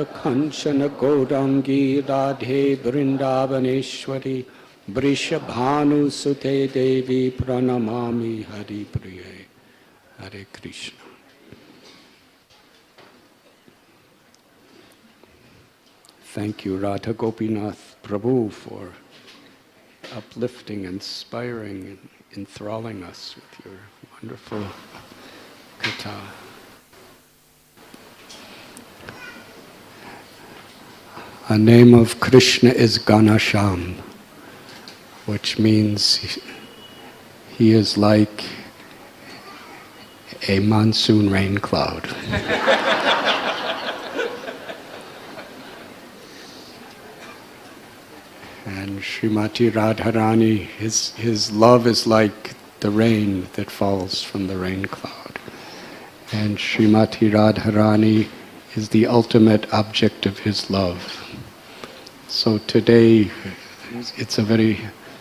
Kanchana Gaurangi Radhe Vrindavaneshwari Vrishabhanu Sute Devi Pranamami Hari Priye. Hare Krishna. Thank you, Radha Gopinath Prabhu, for uplifting, inspiring, and enthralling us with your wonderful katha. The name of Krishna is Ganasham, which means he is like a monsoon rain cloud. And Srimati Radharani, his love is like the rain that falls from the rain cloud. And Srimati Radharani is the ultimate object of his love. So today, it's a very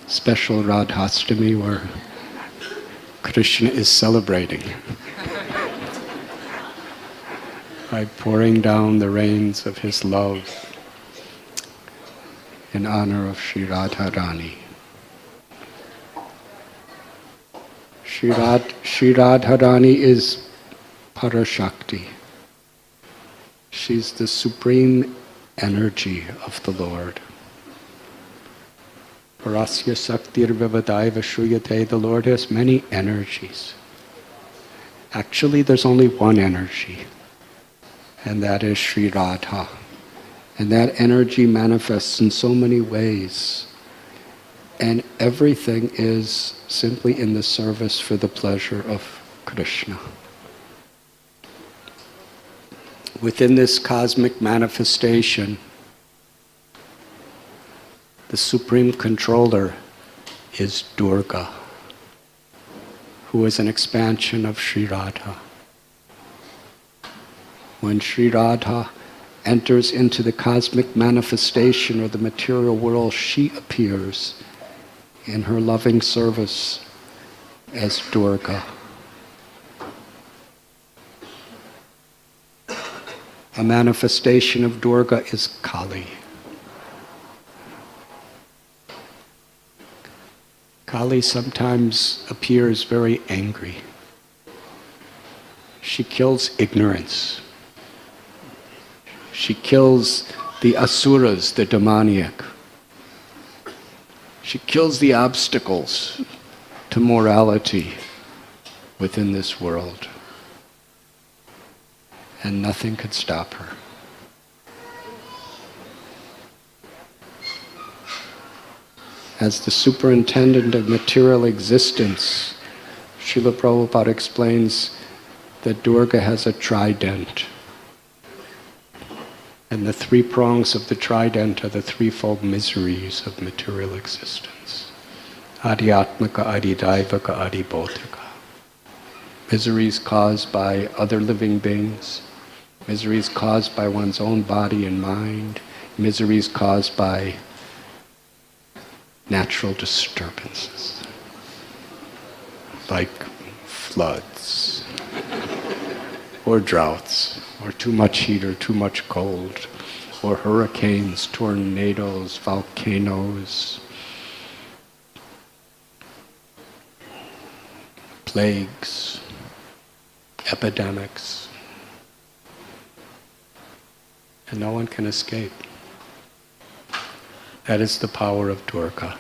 special Radhastami where Krishna is celebrating by pouring down the rains of his love in honor of Sri Radharani. Sri Radharani is Parashakti. She's the supreme energy of the Lord. Parasya Saktir Vivadaiva Shruyate, the Lord has many energies. Actually, there's only one energy, and that is Sri Radha. And that energy manifests in so many ways. And everything is simply in the service for the pleasure of Krishna. Within this cosmic manifestation, the supreme controller is Durga, who is an expansion of Sri Radha. When Sri Radha enters into the cosmic manifestation or the material world, she appears in her loving service as Durga. A manifestation of Durga is Kali. Kali sometimes appears very angry. She kills ignorance. She kills the asuras, the demoniac. She kills the obstacles to morality within this world. And nothing could stop her. As the superintendent of material existence, Srila Prabhupada explains that Durga has a trident. And the three prongs of the trident are the threefold miseries of material existence. Adhyatmaka, Adidaivaka, Adibodhika. Miseries caused by other living beings, miseries caused by one's own body and mind, miseries caused by natural disturbances, like floods, or droughts, or too much heat or too much cold, or hurricanes, tornadoes, volcanoes, plagues, epidemics, and no one can escape. That is the power of Durga.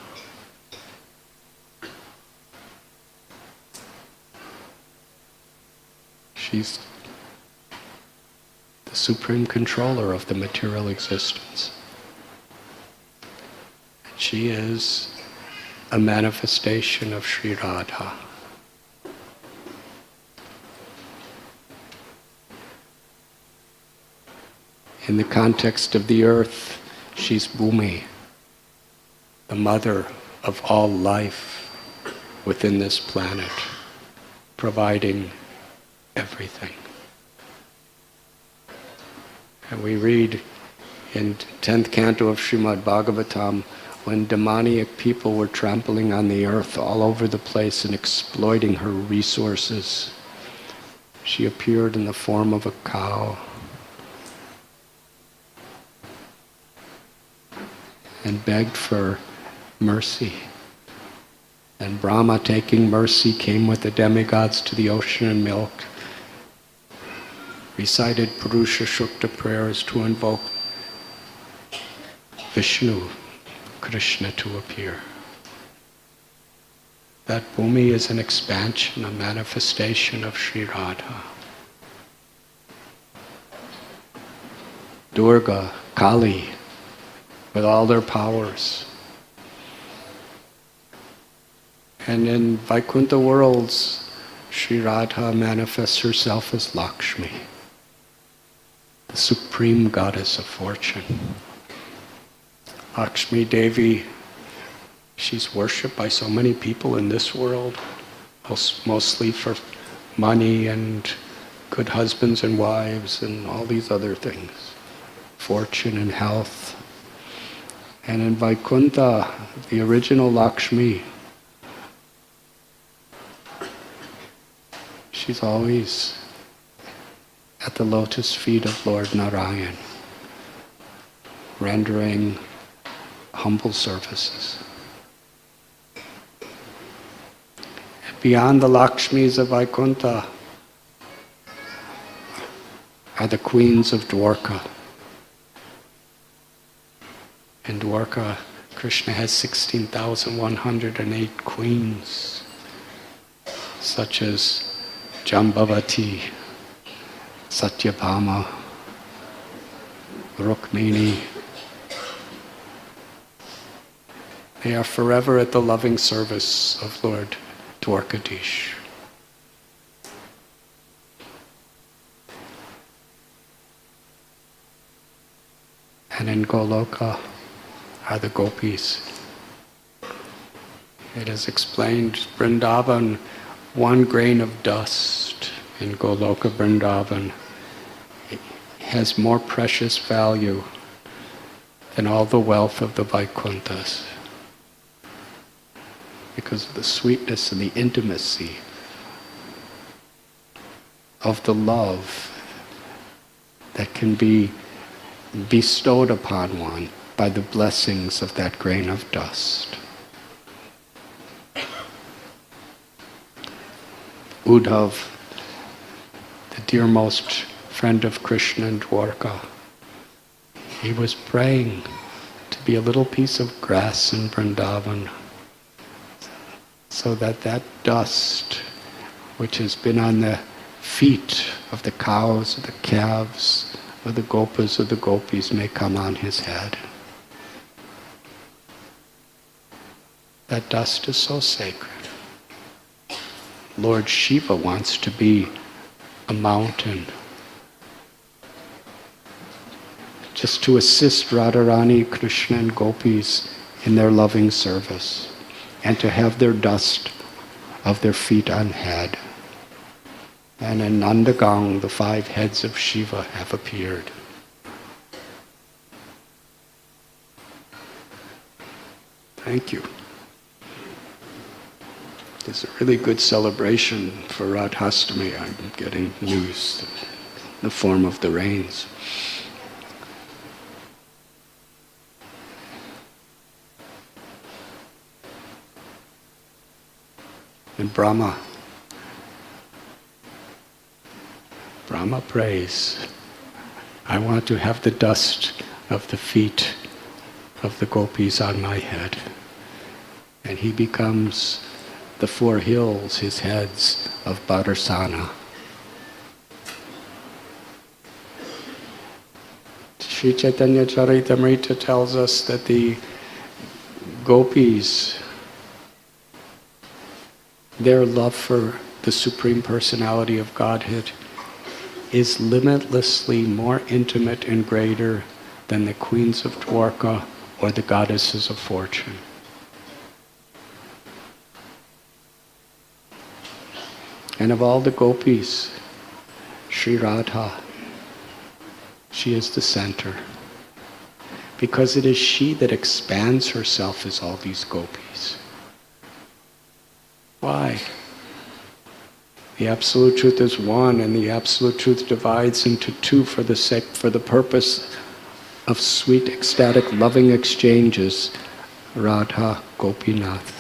She's the supreme controller of the material existence. And she is a manifestation of Sri Radha. In the context of the earth, she's Bhumi, the mother of all life within this planet, providing everything. And we read in 10th canto of Srimad Bhagavatam, when demoniac people were trampling on the earth all over the place and exploiting her resources, she appeared in the form of a cow and begged for mercy. And Brahma, taking mercy, came with the demigods to the ocean and milk, recited Purusha Shukta prayers to invoke Vishnu, Krishna, to appear. That Bhumi is an expansion, a manifestation of Sri Radha. Durga, Kali, with all their powers. And in Vaikuntha worlds, Sri Radha manifests herself as Lakshmi, the supreme goddess of fortune. Lakshmi Devi, she's worshipped by so many people in this world, mostly for money and good husbands and wives and all these other things, fortune and health. And in Vaikuntha, the original Lakshmi, she's always at the lotus feet of Lord Narayan, rendering humble services. And beyond the Lakshmis of Vaikuntha are the queens of Dwarka. In Dwarka, Krishna has 16,108 queens, such as Jambavati, Satyabhama, Rukmini. They are forever at the loving service of Lord Dwarkadish. And in Goloka are the gopis. It is explained, Vrindavan, one grain of dust in Goloka Vrindavan has more precious value than all the wealth of the Vaikunthas, because of the sweetness and the intimacy of the love that can be bestowed upon one by the blessings of that grain of dust. Uddhav, the dearmost friend of Krishna in Dwarka, he was praying to be a little piece of grass in Vrindavan, so that that dust, which has been on the feet of the cows, of the calves, of the gopas, of the gopis, may come on his head. That dust is so sacred. Lord Shiva wants to be a mountain, just to assist Radharani, Krishna and gopis in their loving service, and to have their dust of their feet on head. And in Nandagang, the 5 heads of Shiva have appeared. Thank you. It's a really good celebration for Radhastami. I'm getting news in the form of the rains. And Brahma prays, I want to have the dust of the feet of the gopis on my head. And he becomes the 4 hills, his heads of Badarsana. Sri Chaitanya Charitamrita tells us that the gopis, their love for the Supreme Personality of Godhead is limitlessly more intimate and greater than the queens of Dwarka or the goddesses of fortune. And of all the gopis, Sri Radha, she is the center, because it is she that expands herself as all these gopis. Why? The Absolute Truth is one, and the Absolute Truth divides into 2 for the purpose of sweet, ecstatic, loving exchanges, Radha Gopinath.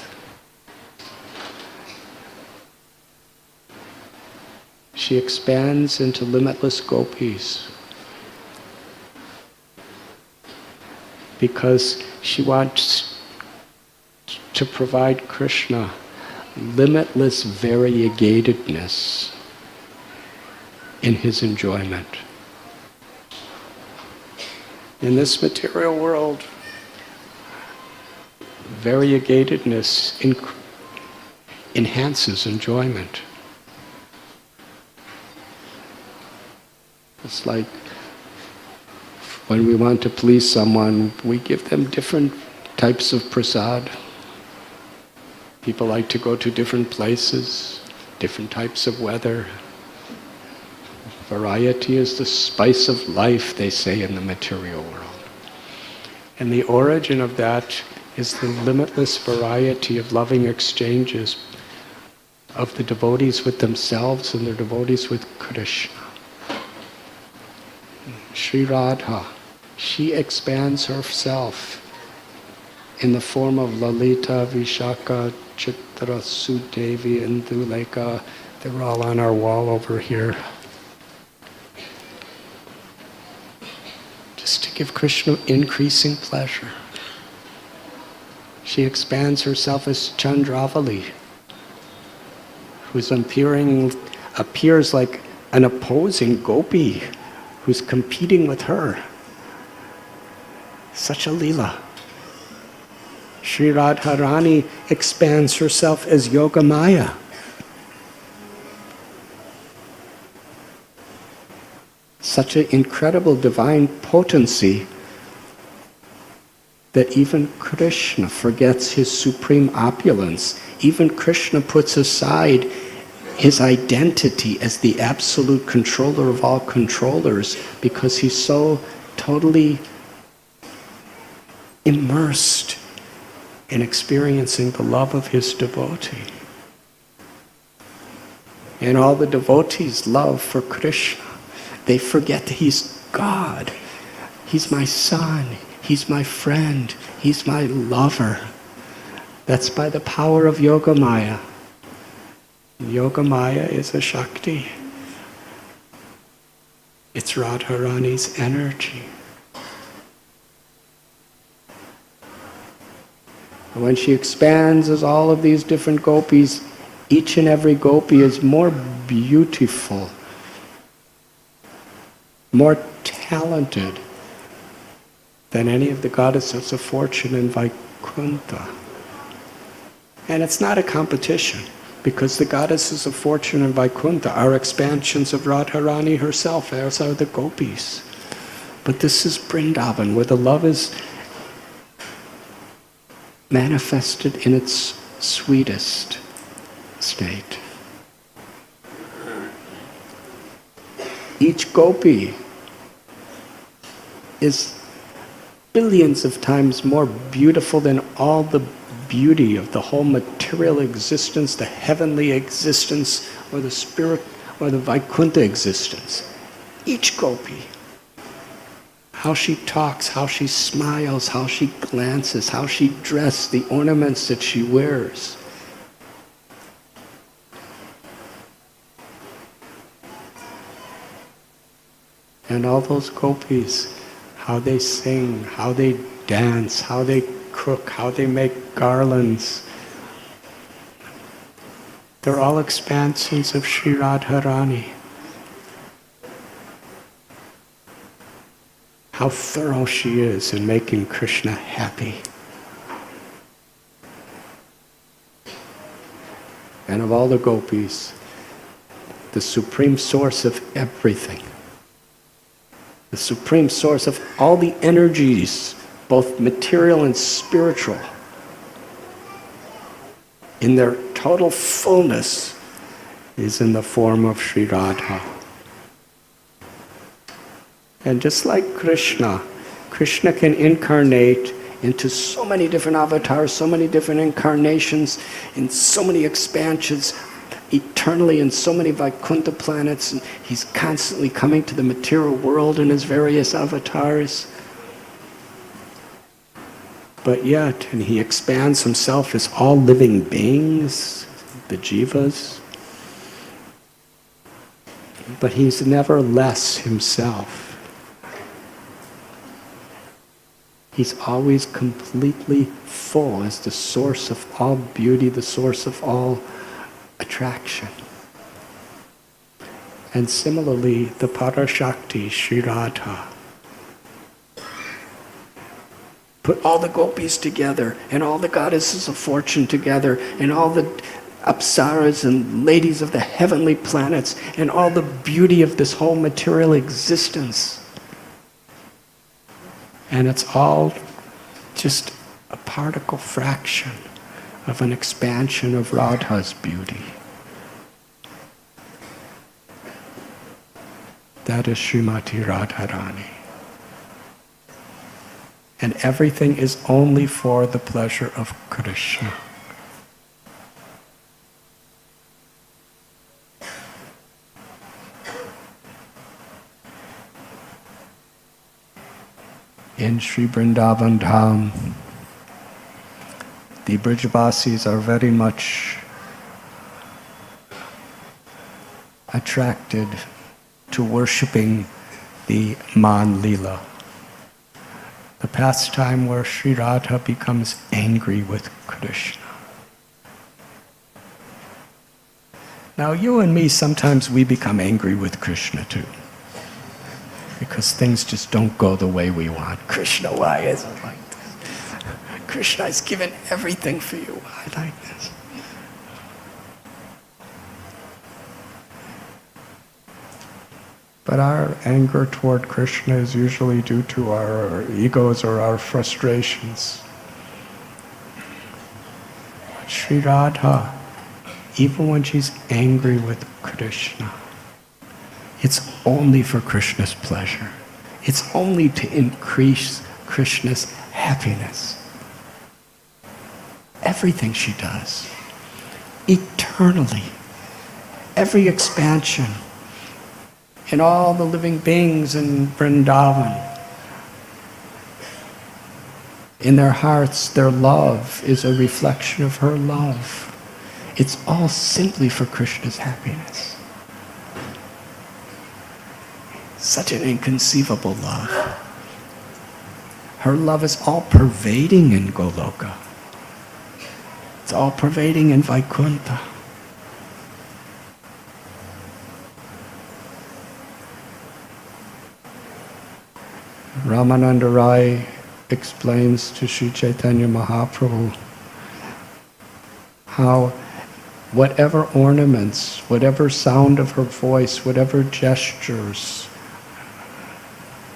She expands into limitless gopis because she wants to provide Krishna limitless variegatedness in his enjoyment. In this material world, variegatedness enhances enjoyment. It's like when we want to please someone, we give them different types of prasad. People like to go to different places, different types of weather. Variety is the spice of life, they say in the material world. And the origin of that is the limitless variety of loving exchanges of the devotees with themselves and their devotees with Krishna. Sri Radha, she expands herself in the form of Lalita, Vishaka, Chitra, Sudevi, and Indulekha. They're all on our wall over here. Just to give Krishna increasing pleasure. She expands herself as Chandravali, who's appears like an opposing gopi who's competing with her. Such a lila. Sri Radharani expands herself as Yogamaya. Such an incredible divine potency that even Krishna forgets his supreme opulence. Even Krishna puts aside his identity as the absolute controller of all controllers because he's so totally immersed in experiencing the love of his devotee. And all the devotees' love for Krishna, they forget that he's God. He's my son. He's my friend. He's my lover. That's by the power of Yogamaya. Yogamaya is a Shakti. It's Radharani's energy. And when she expands as all of these different gopis, each and every gopi is more beautiful, more talented than any of the goddesses of fortune in Vaikuntha. And it's not a competition, because the goddesses of fortune in Vaikuntha are expansions of Radharani herself, as are the gopis. But this is Vrindavan, where the love is manifested in its sweetest state. Each gopi is billions of times more beautiful than all the beauty of the whole material existence, the heavenly existence, or the spirit, or the Vaikuntha existence. Each gopi. How she talks, how she smiles, how she glances, how she dresses, the ornaments that she wears. And all those gopis, how they sing, how they dance, how they cook, how they make garlands. They're all expansions of Sri Radharani. How thorough she is in making Krishna happy. And of all the gopis, the supreme source of everything, the supreme source of all the energies, both material and spiritual, in their total fullness, is in the form of Sri Radha. And just like Krishna, Krishna can incarnate into so many different avatars, so many different incarnations, in so many expansions, eternally in so many Vaikuntha planets, and he's constantly coming to the material world in his various avatars. but yet, and he expands himself as all living beings, the jivas, but he's never less himself. He's always completely full as the source of all beauty, the source of all attraction. And similarly, the Parashakti, Sri Radha, put all the gopis together, and all the goddesses of fortune together, and all the apsaras and ladies of the heavenly planets, and all the beauty of this whole material existence. And it's all just a particle fraction of an expansion of Radha's beauty. That is Srimati Radharani. And everything is only for the pleasure of Krishna. In Sri Vrindavan Dham, the Brijvasis are very much attracted to worshipping the Man Lila, the pastime where Sri Radha becomes angry with Krishna. Now you and me, sometimes we become angry with Krishna too, because things just don't go the way we want. Krishna, why is it like this? Krishna has given everything for you. Why like this? But our anger toward Krishna is usually due to our egos or our frustrations. But Sri Radha, even when she's angry with Krishna, it's only for Krishna's pleasure. It's only to increase Krishna's happiness. Everything she does, eternally, every expansion, in all the living beings in Vrindavan, in their hearts, their love is a reflection of her love. It's all simply for Krishna's happiness. Such an inconceivable love. Her love is all pervading in Goloka. It's all pervading in Vaikuntha. Ramananda Rai explains to Sri Chaitanya Mahaprabhu how whatever ornaments, whatever sound of her voice, whatever gestures,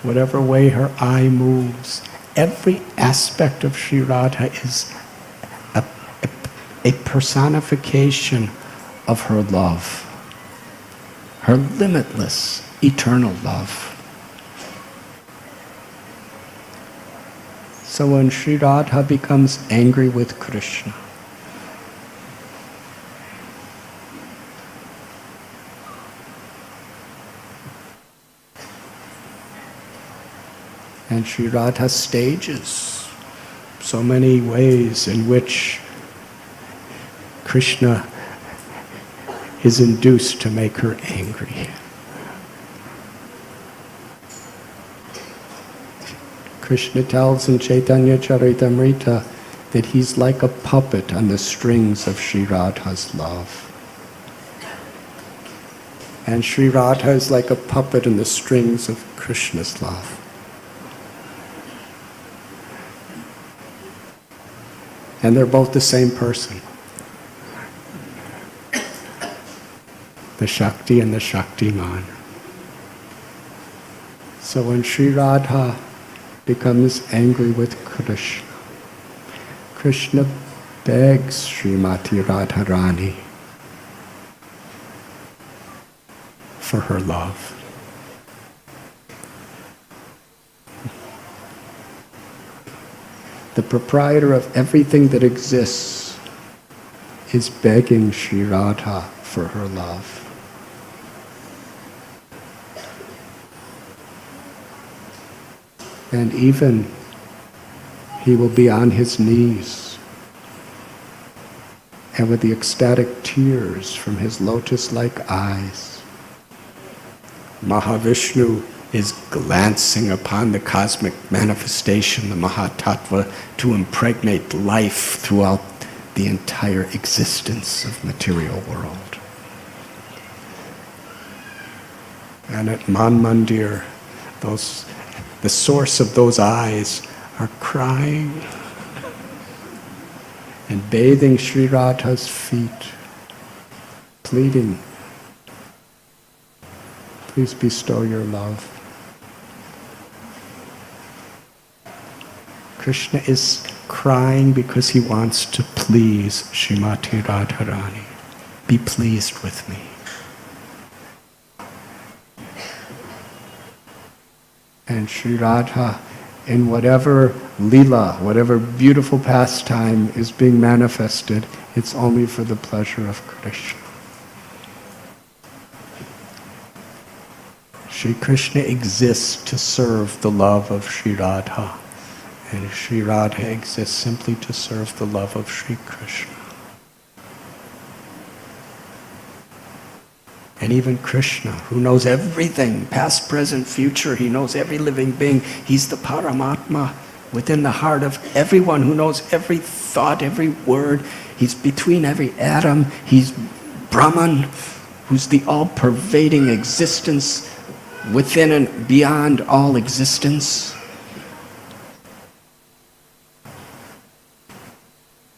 whatever way her eye moves, every aspect of Sri Radha is a personification of her love, her limitless, eternal love. So when Sri Radha becomes angry with Krishna, and Sri Radha stages so many ways in which Krishna is induced to make her angry. Krishna tells in Chaitanya Charitamrita that he's like a puppet on the strings of Sri Radha's love. And Sri Radha is like a puppet in the strings of Krishna's love. And they're both the same person. The Shakti and the Shaktiman. So when Sri Radha becomes angry with Krishna, Krishna begs Srimati Radharani for her love. The proprietor of everything that exists is begging Sri Radha for her love. And even He will be on his knees, and with the ecstatic tears from his lotus-like eyes, Mahavishnu is glancing upon the cosmic manifestation, the Mahatattva, to impregnate life throughout the entire existence of material world. And at Man Mandir, the source of those eyes are crying and bathing Sri Radha's feet, pleading, please bestow your love. Krishna is crying because he wants to please Srimati Radharani. Be pleased with me. And Sri Radha, in whatever lila, whatever beautiful pastime is being manifested, it's only for the pleasure of Krishna. Sri Krishna exists to serve the love of Sri Radha, and Sri Radha exists simply to serve the love of Sri Krishna. And even Krishna, who knows everything, past, present, future, he knows every living being. He's the Paramatma within the heart of everyone, who knows every thought, every word. He's between every atom. He's Brahman, who's the all-pervading existence within and beyond all existence.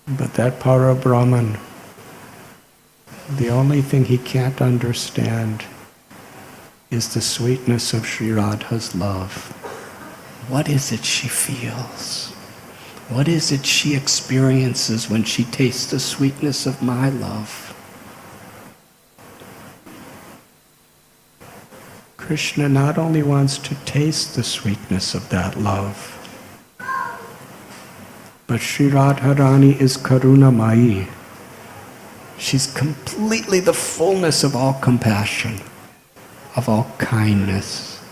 But that Para-Brahman, the only thing he can't understand is the sweetness of Sri Radha's love. What is it she feels? What is it she experiences when she tastes the sweetness of my love? Krishna not only wants to taste the sweetness of that love, but Sri Radharani is Karunamayi. She's completely the fullness of all compassion, of all kindness.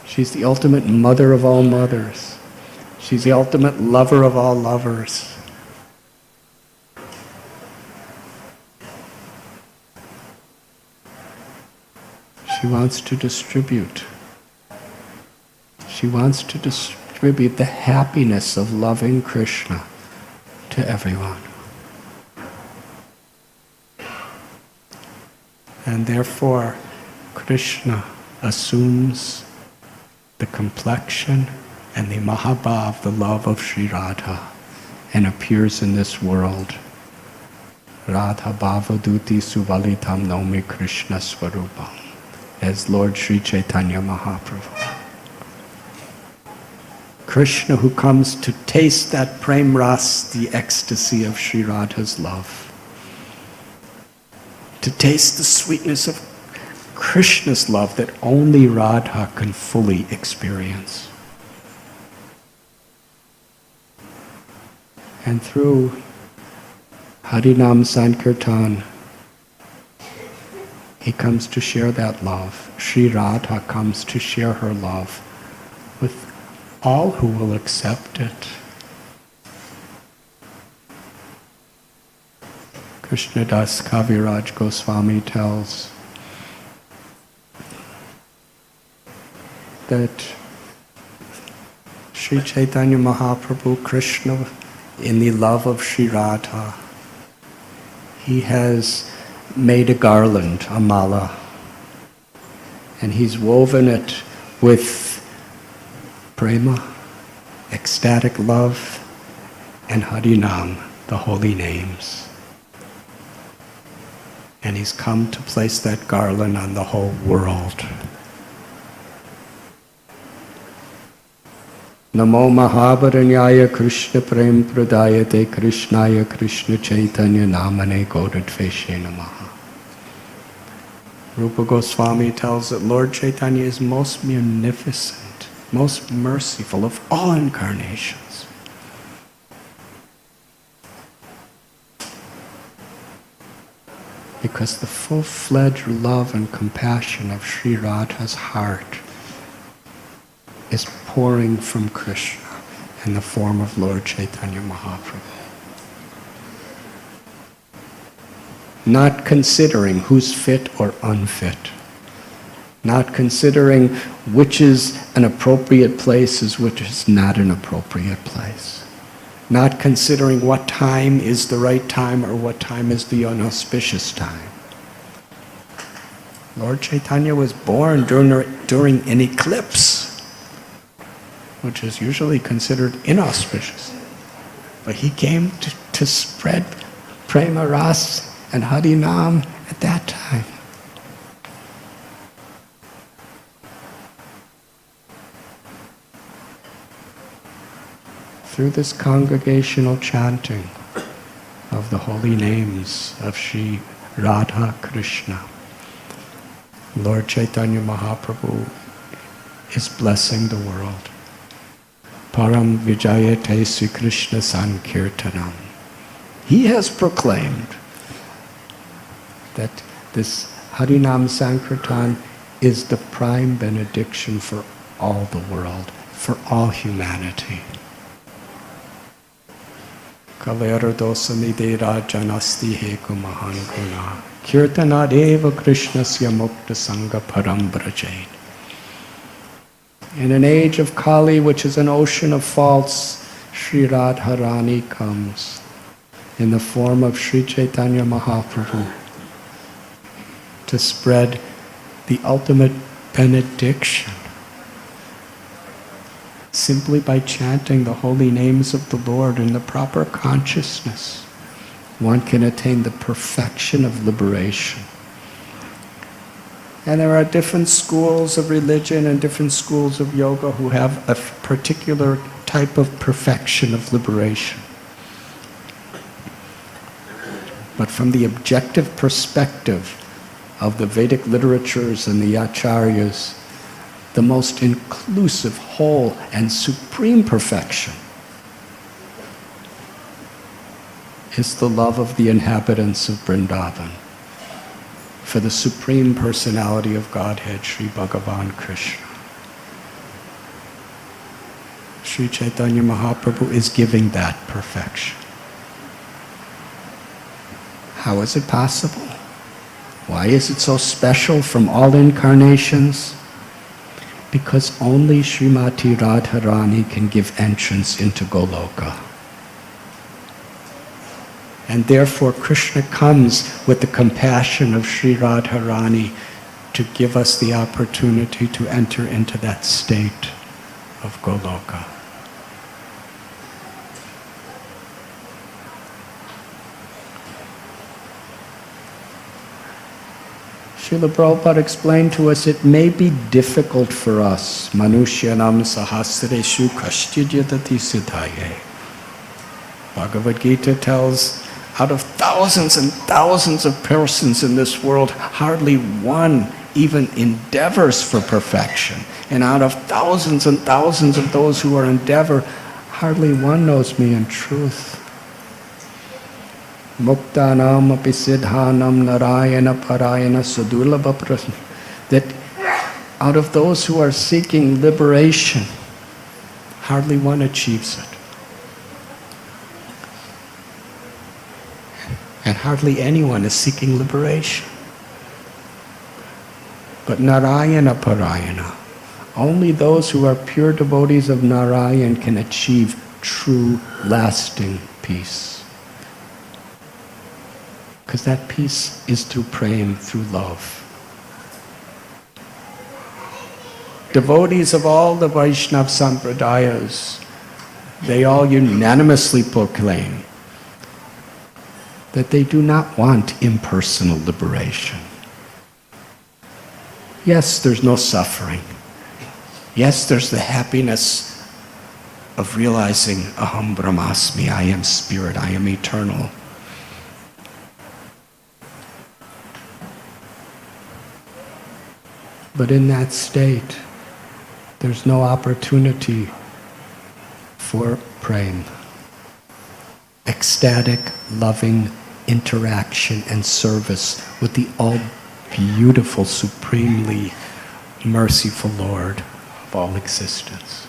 She's the ultimate mother of all mothers. She's the ultimate lover of all lovers. She wants to distribute. She wants to distribute the happiness of loving Krishna to everyone. And therefore, Krishna assumes the complexion and the Mahabhav, the love of Sri Radha, and appears in this world. Radha Bhavaduti Suvalitam Naumi Krishna Swarupam, as Lord Sri Chaitanya Mahaprabhu. Krishna, who comes to taste that prem ras, the ecstasy of Sri Radha's love, to taste the sweetness of Krishna's love that only Radha can fully experience. And through Harinam Sankirtan, he comes to share that love. Sri Radha comes to share her love with all who will accept it. Krishnadas Kaviraj Goswami tells that Sri Chaitanya Mahaprabhu, Krishna, in the love of Sri Radha, he has made a garland, a mala, and he's woven it with prema, ecstatic love, and Harinam, the holy names. And he's come to place that garland on the whole world. Namo Mahabharanyaya Krishna Prem Pradayate Krishnaya Krishna Chaitanya Namane Godadveshe Namaha. Rupa Goswami tells that Lord Chaitanya is most munificent, most merciful of all incarnations. Because the full-fledged love and compassion of Sri Radha's heart is pouring from Krishna. in the form of Lord Chaitanya Mahaprabhu. Not considering who's fit or unfit. Not considering which is an appropriate place as which is not an appropriate place. Not considering what time is the right time or what time is the unauspicious time. Lord Chaitanya was born during an eclipse, which is usually considered inauspicious. But he came to spread Prema Ras and Harinam at that time. Through this congregational chanting of the holy names of Sri Radha Krishna, Lord Chaitanya Mahaprabhu is blessing the world. Param Vijayate Sri Krishna Sankirtanam. He has proclaimed that this Harinam Sankirtan is the prime benediction for all the world, for all humanity. Kalera dosamide rajanasti heku mahan guna. Kirtanadeva Krishnasya mukta sangha param brajain. In an age of Kali, which is an ocean of faults, Sri Radharani comes in the form of Sri Chaitanya Mahaprabhu to spread the ultimate benediction. Simply by chanting the holy names of the Lord in the proper consciousness, one can attain the perfection of liberation. And there are different schools of religion and different schools of yoga who have a particular type of perfection of liberation. But from the objective perspective of the Vedic literatures and the acharyas, the most inclusive, whole, and supreme perfection is the love of the inhabitants of Vrindavan for the Supreme Personality of Godhead, Sri Bhagavan Krishna. Sri Chaitanya Mahaprabhu is giving that perfection. How is it possible? Why is it so special from all incarnations? Because only Srimati Radharani can give entrance into Goloka. And therefore Krishna comes with the compassion of Sri Radharani to give us the opportunity to enter into that state of Goloka. Srila Prabhupada explained to us it may be difficult for us. Manushyanam sahasreshu kashtidyatati siddhaye. Bhagavad Gita tells, out of thousands and thousands of persons in this world, hardly one even endeavors for perfection. And out of thousands and thousands of those who are endeavor, hardly one knows me in truth. Muktanam api siddhanam narayana parayana sadulabha prasna. That out of those who are seeking liberation, hardly one achieves it. And hardly anyone is seeking liberation. But Narayana Parayana, only those who are pure devotees of Narayan can achieve true, lasting peace. Because that peace is through prema, through love. Devotees of all the Vaishnava Sampradayas, they all unanimously proclaim that they do not want impersonal liberation. Yes, there's no suffering. Yes, there's the happiness of realizing Aham Brahmasmi, I am spirit, I am eternal. But in that state, there's no opportunity for prema, ecstatic, loving interaction and service with the all-beautiful, supremely merciful Lord of all existence.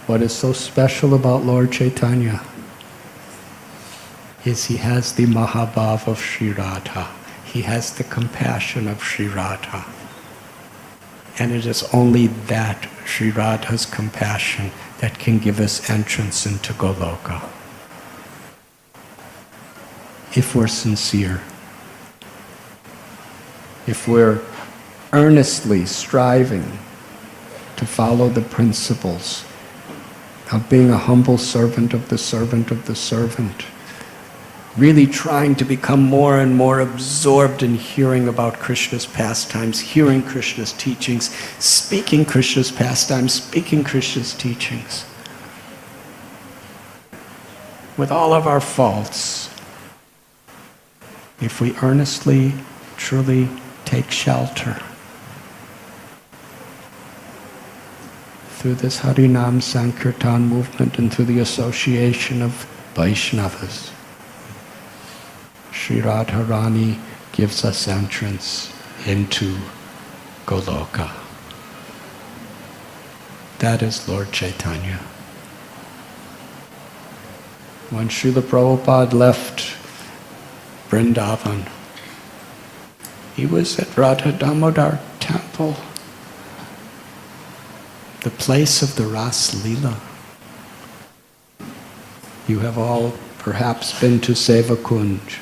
What is so special about Lord Chaitanya is he has the Mahabhav of Sri Radha. He has the compassion of Sri Radha. And it is only that, Sri Radha's compassion, that can give us entrance into Goloka. If we're sincere, if we're earnestly striving to follow the principles of being a humble servant of the servant of the servant, really trying to become more and more absorbed in hearing about Krishna's pastimes, hearing Krishna's teachings, speaking Krishna's pastimes, speaking Krishna's teachings. With all of our faults, if we earnestly, truly take shelter through this Harinam Sankirtan movement and through the association of Vaishnavas, Sri Radharani gives us entrance into Goloka. That is Lord Chaitanya. When Srila Prabhupada left Vrindavan, he was at Radha Damodar temple, the place of the Ras Leela. You have all perhaps been to Seva Kunj.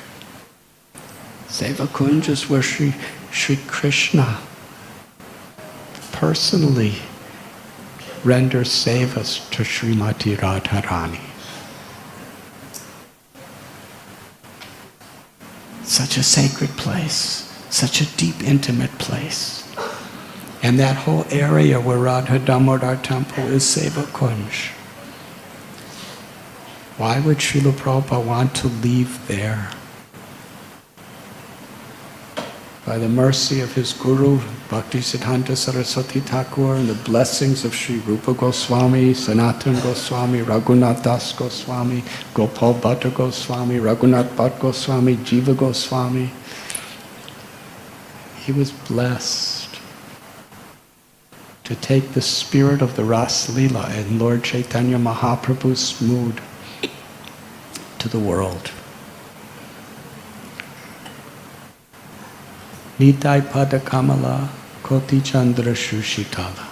Seva Kunj is where Sri Krishna personally renders sevas to Srimati Radharani. Such a sacred place, such a deep, intimate place. And that whole area where Radha Damodar temple is Seva Kunj. Why would Srila Prabhupada want to leave there? By the mercy of his Guru, Bhaktisiddhanta Saraswati Thakur, and the blessings of Sri Rupa Goswami, Sanatana Goswami, Raghunath Das Goswami, Gopal Bhatta Goswami, Raghunath Bhatt Goswami, Jiva Goswami, he was blessed to take the spirit of the Ras Leela and Lord Chaitanya Mahaprabhu's mood to the world. Nitai Pada Kamala Koti Chandra Shushitala.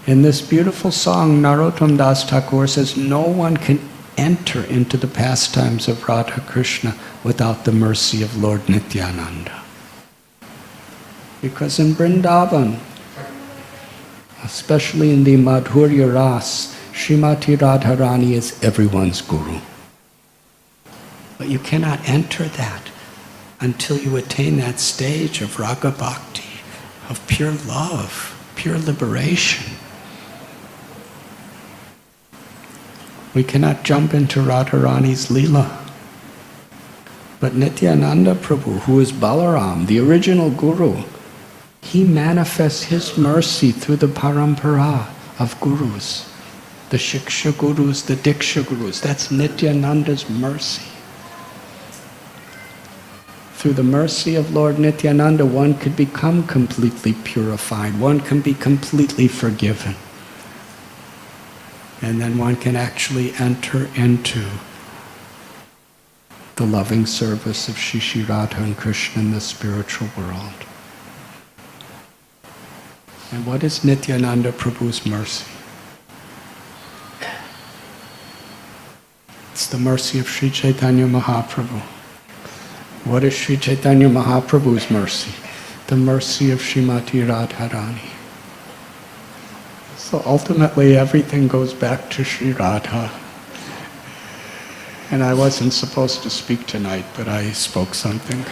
In this beautiful song, Narottam Das Thakur says, no one can enter into the pastimes of Radha Krishna without the mercy of Lord Nityananda. Because in Vrindavan, especially in the Madhurya Ras, Srimati Radharani is everyone's guru. But you cannot enter that until you attain that stage of raga bhakti, of pure love, pure liberation. We cannot jump into Radharani's Leela. But Nityananda Prabhu, who is Balaram, the original guru, he manifests his mercy through the parampara of gurus, the Shiksha gurus, the Diksha gurus. That's Nityananda's mercy. Through the mercy of Lord Nityananda, one could become completely purified. One can be completely forgiven. And then one can actually enter into the loving service of Shri Radha and Krishna in the spiritual world. And what is Nityananda Prabhu's mercy? It's the mercy of Sri Chaitanya Mahaprabhu. What is Sri Chaitanya Mahaprabhu's mercy? The mercy of Srimati Radharani. So ultimately everything goes back to Sri Radha. And I wasn't supposed to speak tonight, but I spoke something.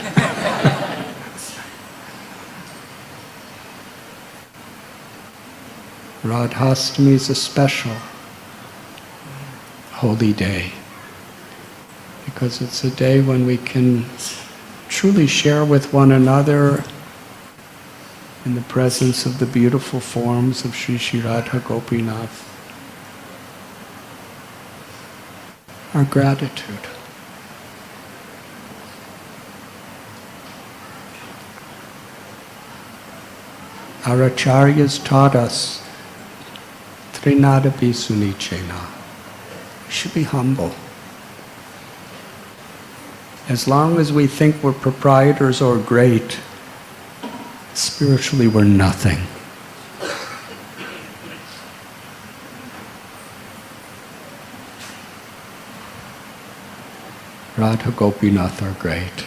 Radhastami is a special holy day, because it's a day when we can truly share with one another in the presence of the beautiful forms of Sri Radha Gopinath our gratitude. Our acharyas taught us Srinadapi Sunichena. We should be humble. As long as we think we're proprietors or great, spiritually we're nothing. Radha Gopinath are great.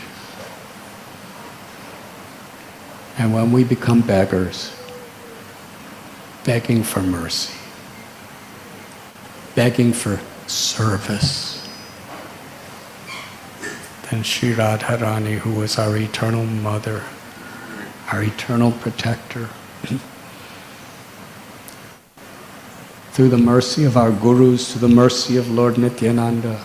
And when we become beggars, begging for mercy, begging for service, then Sri Radharani, who is our eternal mother, our eternal protector, through the mercy of our gurus, through the mercy of Lord Nityananda,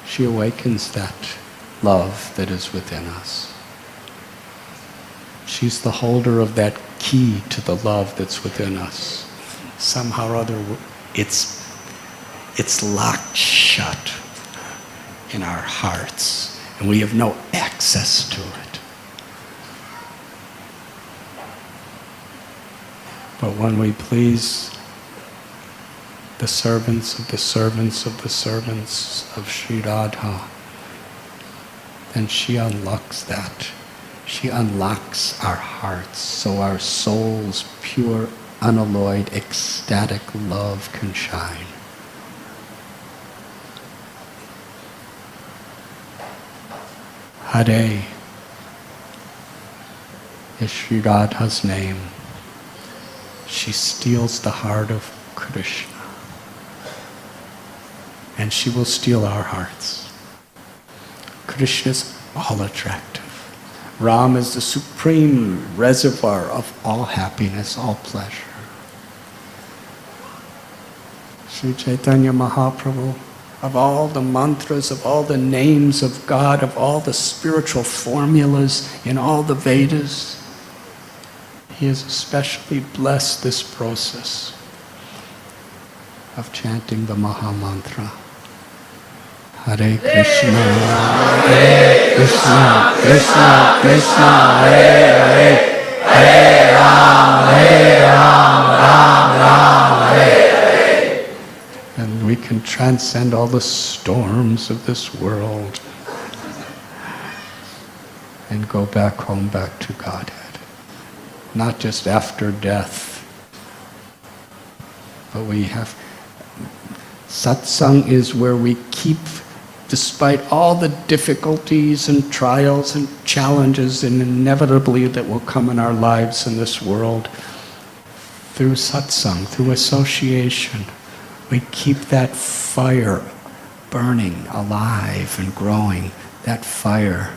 she awakens that love that is within us. She's the holder of that key to the love that's within us. Somehow or other, it's locked shut in our hearts, and we have no access to it. But when we please the servants of the servants of the servants of Sri Radha, then she unlocks that. She unlocks our hearts so our soul's pure, unalloyed, ecstatic love can shine. Hare is Sri Radha's name. She steals the heart of Krishna. And she will steal our hearts. Krishna is all attractive. Ram is the supreme reservoir of all happiness, all pleasure. Sri Chaitanya Mahaprabhu, of all the mantras, of all the names of God, of all the spiritual formulas in all the Vedas, he has especially blessed this process of chanting the Maha Mantra. Hare Krishna, Hare Krishna, Krishna Krishna, Hare Hare, Hare Ram, Ram Ram, Hare Hare. And we can transcend all the storms of this world and go back home, back to Godhead. Not just after death, but we have... Satsang is where we keep, despite all the difficulties and trials and challenges and inevitably that will come in our lives in this world, through satsang, through association, we keep that fire burning, alive and growing, that fire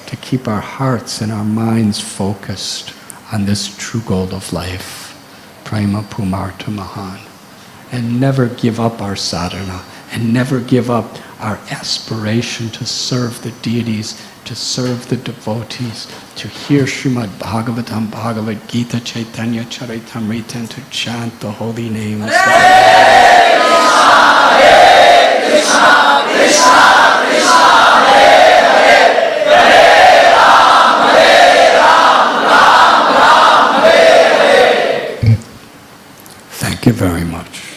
to keep our hearts and our minds focused on this true goal of life, Prema Pumarta Mahan, and never give up our sadhana, and never give up our aspiration to serve the deities, to serve the devotees, to hear Srimad Bhagavatam, Bhagavad Gita, Chaitanya Charitamrita, and to chant the holy names. Hare Krishna, Krishna Krishna, Hare Hare, Hare Ram, Ram Ram, Hare Hare. Thank you very much.